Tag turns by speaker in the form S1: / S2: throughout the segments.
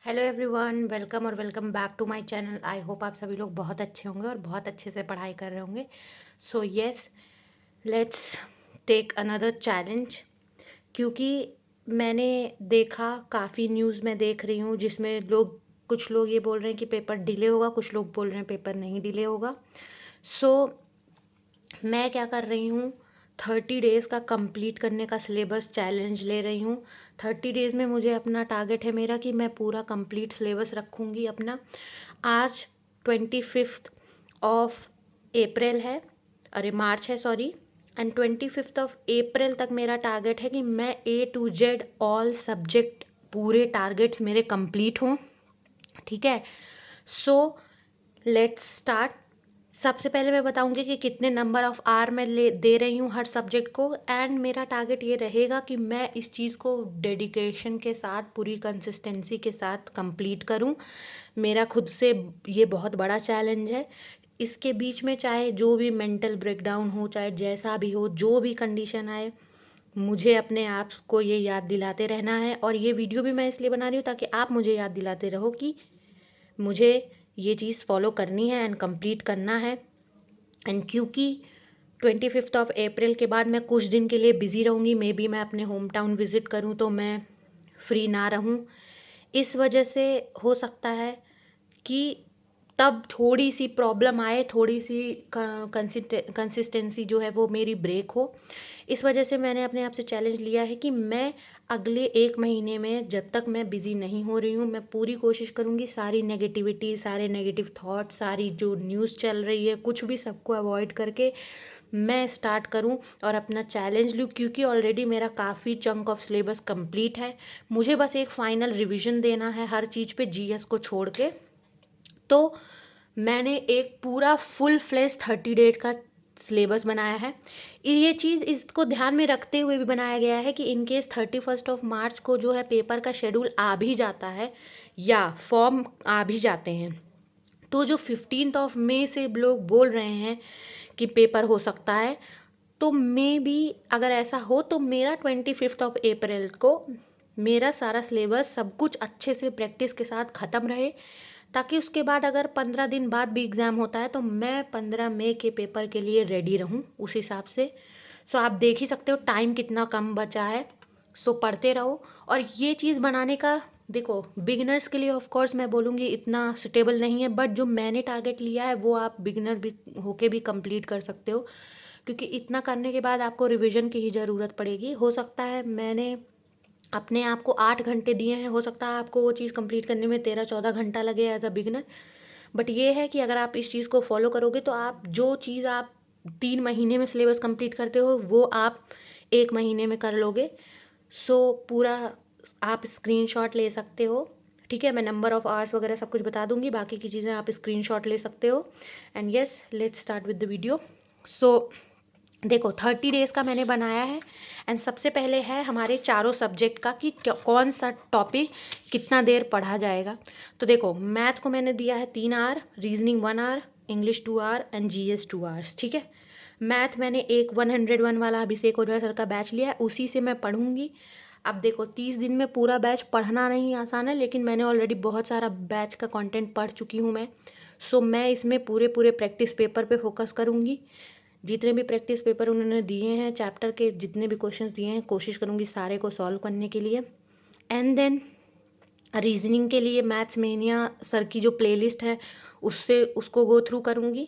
S1: Hello everyone, welcome और welcome back to my channel. I hope आप सभी लोग बहुत अच्छे होंगे और बहुत अच्छे से पढ़ाई कर रहे होंगे। So yes, let's take another challenge. क्योंकि मैंने देखा, काफ़ी न्यूज़ में देख रही हूँ जिसमें कुछ लोग ये बोल रहे हैं कि पेपर डिले होगा, कुछ लोग बोल रहे हैं पेपर नहीं डिले होगा। सो मैं क्या कर रही हूँ, 30 डेज़ का कंप्लीट करने का सिलेबस चैलेंज ले रही हूँ। 30 डेज़ में मुझे अपना टारगेट है मेरा कि मैं पूरा कंप्लीट सिलेबस रखूँगी अपना। आज 25 ऑफ अप्रैल है, अरे मार्च है सॉरी। एंड 25 ऑफ अप्रैल तक मेरा टारगेट है कि मैं A to Z all subject पूरे टारगेट्स मेरे कंप्लीट हों। ठीक है, सो लेट्स स्टार्ट। सबसे पहले मैं बताऊंगी कि कितने नंबर ऑफ़ आवर मैं ले दे रही हूँ हर सब्जेक्ट को। एंड मेरा टारगेट ये रहेगा कि मैं इस चीज़ को डेडिकेशन के साथ, पूरी कंसिस्टेंसी के साथ कंप्लीट करूँ। मेरा खुद से ये बहुत बड़ा चैलेंज है। इसके बीच में चाहे जो भी मेंटल ब्रेकडाउन हो, चाहे जैसा भी हो, जो भी कंडीशन आए, मुझे अपने आप को ये याद दिलाते रहना है। और ये वीडियो भी मैं इसलिए बना रही हूँ ताकि आप मुझे याद दिलाते रहो कि मुझे ये चीज़ फॉलो करनी है एंड कंप्लीट करना है। एंड क्योंकि 25 ऑफ अप्रैल के बाद मैं कुछ दिन के लिए बिज़ी रहूँगी, मे बी मैं अपने होम टाउन विज़िट करूँ तो मैं फ्री ना रहूँ। इस वजह से हो सकता है कि तब थोड़ी सी प्रॉब्लम आए, थोड़ी सी कंसिस्टेंसी जो है वो मेरी ब्रेक हो। इस वजह से मैंने अपने आप से चैलेंज लिया है कि मैं अगले 1 महीने में, जब तक मैं बिज़ी नहीं हो रही हूँ, मैं पूरी कोशिश करूँगी सारी नेगेटिविटी, सारे नेगेटिव थॉट, सारी जो न्यूज़ चल रही है, कुछ भी सबको अवॉइड करके मैं स्टार्ट करूं और अपना चैलेंज लूँ। क्योंकि ऑलरेडी मेरा काफ़ी चंक ऑफ सिलेबस कंप्लीट है। मुझे बस एक फाइनल रिवीजन देना है हर चीज़ पे, जीएस को छोड़ के। तो मैंने एक पूरा फुल फ्लेश 30 डेज का सिलेबस बनाया है। ये चीज़ इसको ध्यान में रखते हुए भी बनाया गया है कि इन केस 31 मार्च को जो है पेपर का शेड्यूल आ भी जाता है या फॉर्म आ भी जाते हैं, तो जो 15 से लोग बोल रहे हैं कि पेपर हो सकता है, तो मे बी अगर ऐसा हो तो मेरा 25 ऑफ अप्रैल को मेरा सारा सिलेबस सब कुछ अच्छे से प्रैक्टिस के साथ ख़त्म रहे, ताकि उसके बाद अगर 15 दिन बाद भी एग्ज़ाम होता है तो मैं 15 मई के पेपर के लिए रेडी रहूँ उस हिसाब से। सो आप देख ही सकते हो टाइम कितना कम बचा है। सो पढ़ते रहो। और ये चीज़ बनाने का, देखो, बिगिनर्स के लिए ऑफ कोर्स मैं बोलूँगी इतना सुटेबल नहीं है, बट जो मैंने टारगेट लिया है वो आप बिगिनर भी होके भी कंप्लीट कर सकते हो। क्योंकि इतना करने के बाद आपको रिवीजन की ही ज़रूरत पड़ेगी। हो सकता है मैंने अपने आप को 8 घंटे दिए हैं, हो सकता है आपको वो चीज़ कंप्लीट करने में 13-14 घंटा लगे एज अ बिगिनर। बट ये है कि अगर आप इस चीज़ को फॉलो करोगे तो आप जो चीज़ आप 3 महीने में सिलेबस कंप्लीट करते हो वो आप 1 महीने में कर लोगे। सो पूरा आप स्क्रीनशॉट ले सकते हो। ठीक है, मैं नंबर ऑफ़ आवर्स वगैरह सब कुछ बता दूंगी, बाकी की चीज़ें आप स्क्रीनशॉट ले सकते हो। And yes, let's start with the video. So देखो, 30 डेज़ का मैंने बनाया है। एंड सबसे पहले है हमारे चारों सब्जेक्ट का कि कौन सा टॉपिक कितना देर पढ़ा जाएगा। तो देखो, मैथ को मैंने दिया है 3 hour, reasoning 1 hour, English 2 hour and GS 2 hours. ठीक है, मैथ मैंने एक 101 वाला अभिषेक ओझा सर का बैच लिया है, उसी से मैं पढ़ूंगी। अब देखो, 30 दिन में पूरा बैच पढ़ना नहीं आसान है, लेकिन मैंने ऑलरेडी बहुत सारा बैच का कंटेंट पढ़ चुकी हूँ मैं। सो मैं इसमें पूरे पूरे प्रैक्टिस पेपर पे फोकस करूँगी। जितने भी प्रैक्टिस पेपर उन्होंने दिए हैं, चैप्टर के जितने भी क्वेश्चंस दिए हैं, कोशिश करूँगी सारे को सॉल्व करने के लिए। एंड देन रीजनिंग के लिए मैथ्स मेनिया सर की जो प्लेलिस्ट है उससे उसको गो थ्रू करूँगी।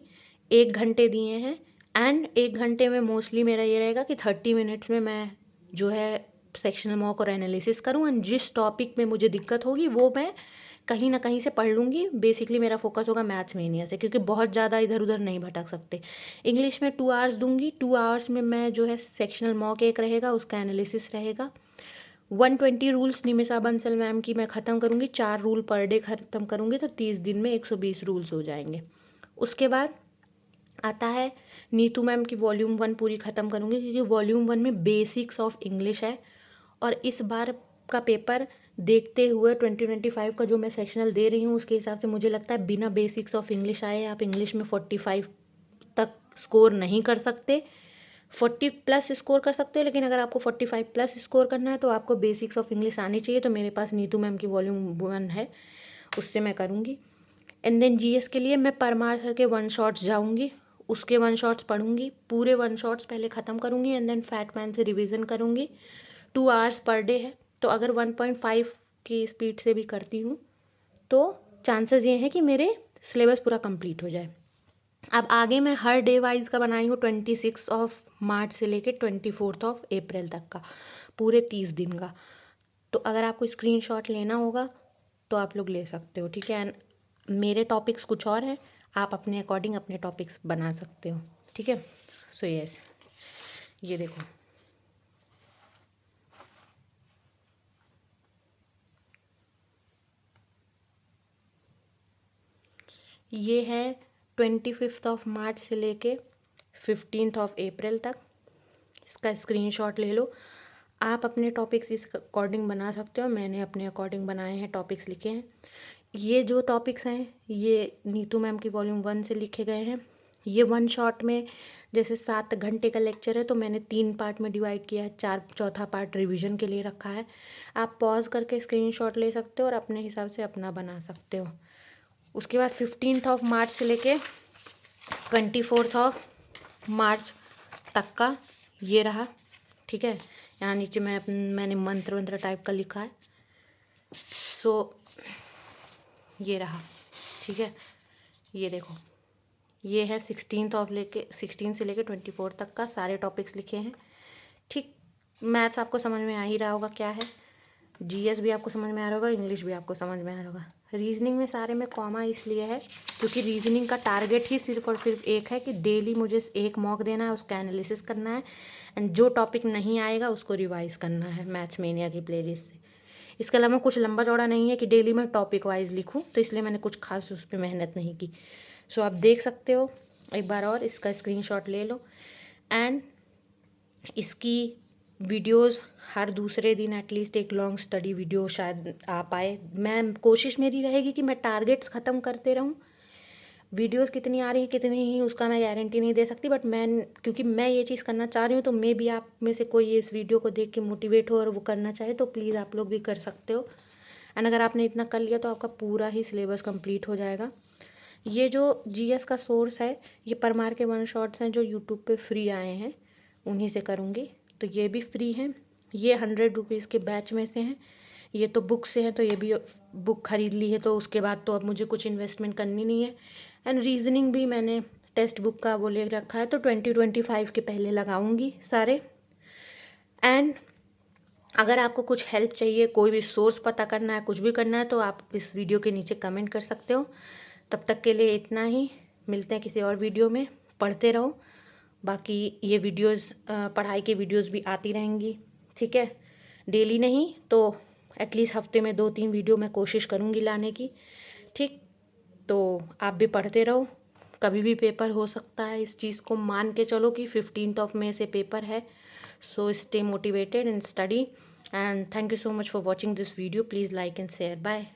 S1: 1 घंटे दिए हैं। एंड 1 घंटे में मोस्टली मेरा ये रहेगा कि 30 मिनट्स में मैं जो है सेक्शनल मॉक और एनालिसिस करूँ। एंड जिस टॉपिक में मुझे दिक्कत होगी वो मैं कहीं ना कहीं से पढ़ लूँगी। बेसिकली मेरा फोकस होगा मैथ्स मेनिया से, क्योंकि बहुत ज़्यादा इधर उधर नहीं भटक सकते। इंग्लिश में 2 आवर्स दूंगी। 2 आवर्स में मैं जो है सेक्शनल मॉक एक रहेगा, उसका एनालिसिस रहेगा। 120 रूल्स निमिषा बंसल मैम की मैं ख़त्म करूँगी। 4 रूल पर डे ख़त्म करूँगी तो 30 दिन में 120 रूल्स हो जाएंगे। उसके बाद आता है नीतू मैम की वॉल्यूम 1 पूरी ख़त्म करूँगी, क्योंकि वॉल्यूम 1 में बेसिक्स ऑफ इंग्लिश है। और इस बार का पेपर देखते हुए 2025 का जो मैं सेक्शनल दे रही हूँ उसके हिसाब से मुझे लगता है बिना बेसिक्स ऑफ इंग्लिश आए आप इंग्लिश में 45 तक स्कोर नहीं कर सकते। 40+ स्कोर कर सकते हो, लेकिन अगर आपको 45+ स्कोर करना है तो आपको बेसिक्स ऑफ इंग्लिश आनी चाहिए। तो मेरे पास नीतू मैम की वॉल्यूम 1 है, उससे मैं करूँगी। एंड देन जीएस के लिए मैं परमार सर के 1 शॉट्स जाऊँगी, उसके 1 शॉट्स पढ़ूँगी, पूरे 1 शॉट्स पहले ख़त्म करूँगी एंड देन फैट मैन से रिवीजन करूँगी। 2 आवर्स पर डे है, तो अगर 1.5 की स्पीड से भी करती हूँ तो चांसेस ये हैं कि मेरे सिलेबस पूरा कंप्लीट हो जाए। अब आगे मैं हर डे वाइज का बनाई हूँ, 26 मार्च से लेके 24 अप्रैल तक का, पूरे 30 दिन का। तो अगर आपको स्क्रीनशॉट लेना होगा तो आप लोग ले सकते हो, ठीक है। एंड मेरे टॉपिक्स कुछ और हैं, आप अपने अकॉर्डिंग अपने टॉपिक्स बना सकते हो, ठीक है। सो यस, ये देखो, ये है 25 मार्च से लेके 15 अप्रैल तक। इसका स्क्रीनशॉट ले लो। आप अपने टॉपिक्स इस अकॉर्डिंग बना सकते हो, मैंने अपने अकॉर्डिंग बनाए हैं, टॉपिक्स लिखे हैं। ये जो टॉपिक्स हैं ये नीतू मैम की वॉल्यूम 1 से लिखे गए हैं। ये 1 शॉट में, जैसे 7 घंटे का लेक्चर है तो मैंने 3 पार्ट में डिवाइड किया है, चौथा पार्ट रिवीजन के लिए रखा है। आप पॉज करके स्क्रीनशॉट ले सकते हो और अपने हिसाब से अपना बना सकते हो। उसके बाद 15 मार्च से लेके 24 मार्च तक का ये रहा, ठीक है। यहाँ नीचे मैंने मंत्र वंत्र टाइप का लिखा है। सो ये रहा, ठीक है। ये देखो, ये है 16 से लेके 24 तक का सारे टॉपिक्स लिखे हैं, ठीक। मैथ्स आपको समझ में आ ही रहा होगा क्या है, जीएस भी आपको समझ में आ रहा होगा, इंग्लिश भी आपको समझ में आ रहा होगा। रीजनिंग में सारे में कॉमा इसलिए है क्योंकि रीजनिंग का टारगेट ही सिर्फ और सिर्फ एक है कि डेली मुझे एक मॉक देना है, उसका एनालिसिस करना है एंड जो टॉपिक नहीं आएगा उसको रिवाइज करना है मैथ्स मेनिया की प्लेलिस्ट से। इसके अलावा कुछ लंबा चौड़ा नहीं है कि डेली मैं टॉपिक वाइज लिखूँ, तो इसलिए मैंने कुछ खास उस पर मेहनत नहीं की। सो आप देख सकते हो एक बार और, इसका स्क्रीनशॉट ले लो। एंड इसकी वीडियोस हर दूसरे दिन एटलीस्ट एक लॉन्ग स्टडी वीडियो शायद आ पाए। मैं कोशिश मेरी रहेगी कि मैं टारगेट्स ख़त्म करते रहूँ। वीडियोस कितनी आ रही हैं कितनी ही उसका मैं गारंटी नहीं दे सकती, बट क्योंकि मैं ये चीज़ करना चाह रही हूँ तो मे भी आप में से कोई इस वीडियो को देख के मोटिवेट हो और वो करना चाहे तो प्लीज़ आप लोग भी कर सकते हो। एंड अगर आपने इतना कर लिया तो आपका पूरा ही सिलेबस कंप्लीट हो जाएगा। ये जो जीएस का सोर्स है ये परमार के 1 शॉट्स हैं जो यूट्यूब पे फ्री आए हैं, उन्हीं से करूँगी। तो ये भी फ्री हैं, ये 100 रुपीज़ के बैच में से हैं। ये तो बुक से हैं, तो ये भी बुक खरीद ली है तो उसके बाद तो अब मुझे कुछ इन्वेस्टमेंट करनी नहीं है। एंड रीजनिंग भी मैंने टेक्स्ट बुक का वो ले रखा है, तो 2025 के पहले लगाऊंगी सारे। एंड अगर आपको कुछ हेल्प चाहिए, कोई भी सोर्स पता करना है, कुछ भी करना है, तो आप इस वीडियो के नीचे कमेंट कर सकते हो। तब तक के लिए इतना ही, मिलते हैं किसी और वीडियो में। पढ़ते रहो, बाकी ये वीडियोस पढ़ाई के वीडियोस भी आती रहेंगी, ठीक है। डेली नहीं तो एटलीस्ट हफ्ते में 2-3 वीडियो मैं कोशिश करूँगी लाने की, ठीक। तो आप भी पढ़ते रहो, कभी भी पेपर हो सकता है, इस चीज़ को मान के चलो कि 15 मई से पेपर है। So stay motivated and study and thank you so much for watching this video. Please like and share. Bye.